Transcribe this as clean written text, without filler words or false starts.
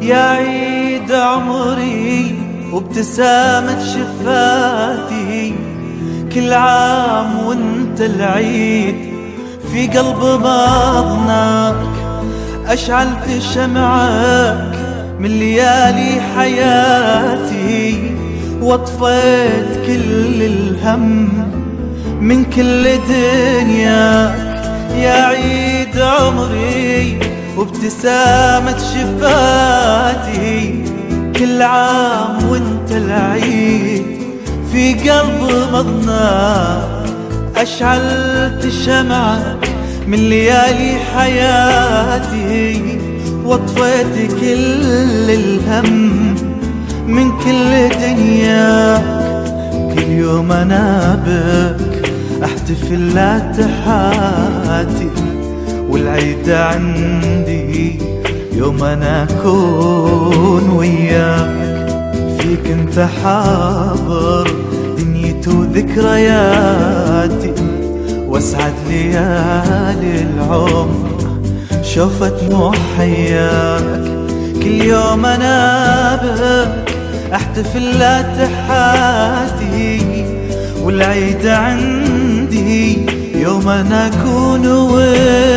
يا عيد عمري وابتسامة شفاتي، كل عام وانت العيد في قلب ماضناك. أشعلت شمعك من ليالي حياتي، واطفيت كل الهم من كل دنياك. يا عيد عمري وابتسامة شفاتي، كل عام وانت العيد في قلب مضناك. أشعلت شمعك من ليالي حياتي، واطفيت كل الهم من كل دنياك. كل يوم انا بك احتفل لاتحاتي، والعيد عندي يوم انا اكون وياك. فيك انت حاضر دنيتي وذكرياتي، واسعد ليالي العمر شوفت دموع حياك. كل يوم انا بك احتفل لاتحاتي، والعيد عندي يوم انا اكون وياك.